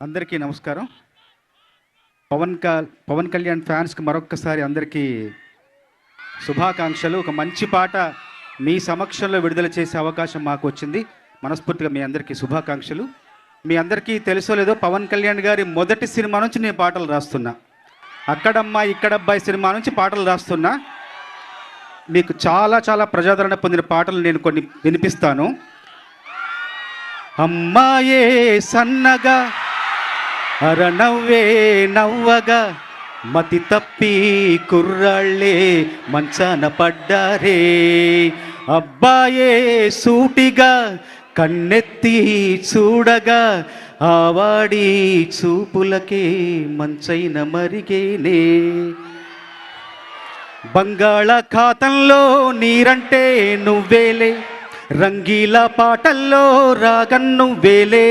అందరికీ నమస్కారం. పవన్ కళ్యాణ్ ఫ్యాన్స్కి మరొక్కసారి అందరికీ శుభాకాంక్షలు. ఒక మంచి పాట మీ సమక్షంలో విడుదల చేసే అవకాశం మాకు వచ్చింది. మనస్ఫూర్తిగా మీ అందరికీ శుభాకాంక్షలు. మీ అందరికీ తెలుసో లేదో, పవన్ కళ్యాణ్ గారి మొదటి సినిమా నుంచి నేను పాటలు రాస్తున్నా. అక్కడమ్మా ఇక్కడబ్బాయి సినిమా నుంచి పాటలు రాస్తున్నా. మీకు చాలా చాలా ప్రజాదరణ పొందిన పాటలు నేను కొన్ని వినిపిస్తాను. అమ్మాయే సన్నగా అరనవ్వే నవ్వగా మతి తప్పి కుర్రాళ్ళే మంచాన పడ్డారే. అబ్బాయే సూటిగా కన్నెత్తి చూడగా ఆవాడి చూపులకే మంచైన మరిగేనే. బంగాళాఖాతంలో నీరంటే నువ్వేలే, రంగీల పాటల్లో రాగన్ను వేలే,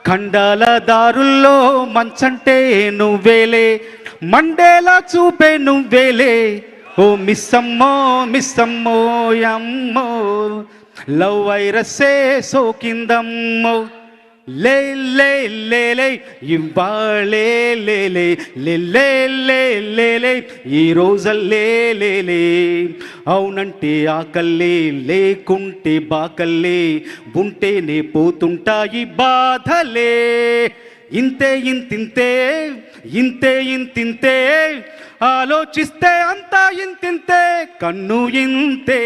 ఖండాల దారుల్లో మంచంటే నువ్వేలే, మండేలా చూపే నువ్వేలే. ఓ మిస్సమ్మో మిస్సమ్మో యమ్మో, లవ్ వైరస్సే సోకిందమ్మో. లే లే లే లే ఇవ్వాళే లే లే లే లే లే లే ఈ రోజల్లే లే లే. అవునంటే ఆకల్లే, లేకుంటే బాకల్లే, ఉంటేనే పోతుంటాయి బాధలే. ఇంతే ఇంతింతే ఇంతే ఇంతింతే, ఆలోచిస్తే అంతా ఇంతింతే. కన్ను ఇంతే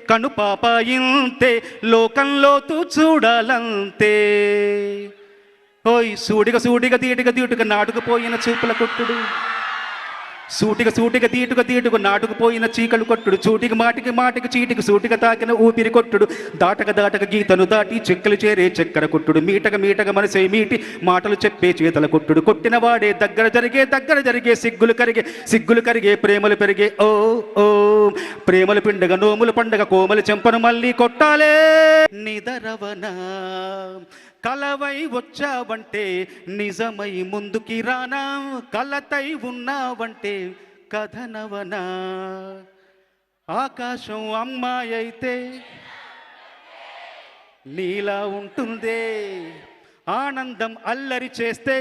కను పాప ఇంతే, లోకంలో తూ చూడాలంతే. ఓయ్ సూటిగా సూటిగా తీటుగా తీటుగా నాటుకుపోయిన చూపుల కొట్టుడు, సూటిగా సూటిగా తీటుగా తీటుగా నాటుకుపోయిన చీకలు కొట్టుడు, చూటికి మాటికి మాటికి చీటికి సూటిగా తాకిన ఊపిరి కొట్టుడు, దాటక దాటక గీతను దాటి చెక్కలు చేరే చక్కెర కొట్టుడు, మీటక మీటక మనసే మీటి మాటలు చెప్పే చేతల కొట్టుడు, కొట్టిన వాడే దగ్గర జరిగే సిగ్గులు కరిగే ప్రేమలు పెరిగే. ఓ ఓ ప్రేమలు పిండగ నోములు పండగ కోమలు చెంపను మళ్ళీ కొట్టాలే. నిదరవనా కలవై వచ్చావంటే నిజమై ముందుకి రానా, కలతై ఉన్నావంటే కథనవనా. ఆకాశం అమ్మాయి అయితే నీలా ఉంటుందే, ఆనందం అల్లరి చేస్తే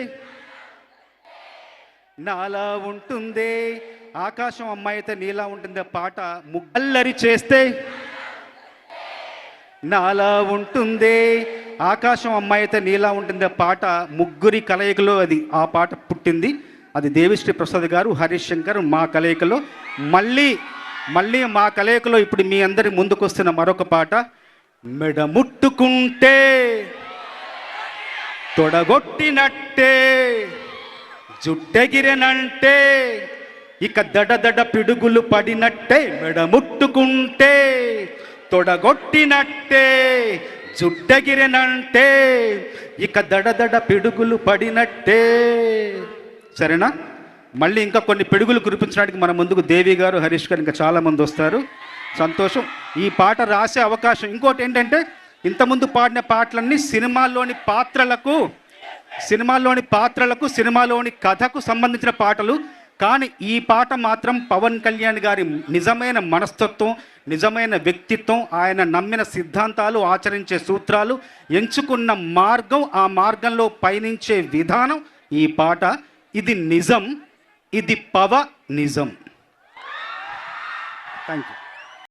నాలా ఉంటుందే. ఆకాశం అమ్మాయి అయితే నీలా ఉంటుందే పాట అల్లరి చేస్తే నాలా ఉంటుందే. ఆకాశం అమ్మాయి అయితే నీలా ఉంటుంది పాట ముగ్గురి కలయికలో అది ఆ పాట పుట్టింది. అది దేవిశ్రీ ప్రసాద్ గారు, హరీష్ శంకర్ మా కలయికలో. మళ్ళీ మా కలయికలో ఇప్పుడు మీ అందరి ముందుకు వస్తున్న మరొక పాట. మెడ ముట్టుకుంటే తొడగొట్టినట్టే, జుట్టెగిరెనంటే ఇక దడ పిడుగులు పడినట్టే. మెడ ముట్టుకుంటే తొడగొట్టినట్టే, జుట్టెగిరెనంటే ఇక దడ పిడుగులు పడినట్టే. సరేనా? మళ్ళీ ఇంకా కొన్ని పిడుగులు కురిపించడానికి మన ముందుకు దేవి గారు, హరీష్ గారు, ఇంకా చాలామంది వస్తారు. సంతోషం. ఈ పాట రాసే అవకాశం. ఇంకోటి ఏంటంటే, ఇంతకుముందు పాడిన పాటలన్నీ సినిమాల్లోని పాత్రలకు సినిమాలోని కథకు సంబంధించిన పాటలు. కానీ ఈ పాట మాత్రం పవన్ కళ్యాణ్ గారి నిజమైన మనస్తత్వం, నిజమైన వ్యక్తిత్వం, ఆయన నమ్మిన సిద్ధాంతాలు, ఆచరించే సూత్రాలు, ఎంచుకున్న మార్గం, ఆ మార్గంలో పయనించే విధానం ఈ పాట. ఇది నిజం, ఇది నిజం. Thank you.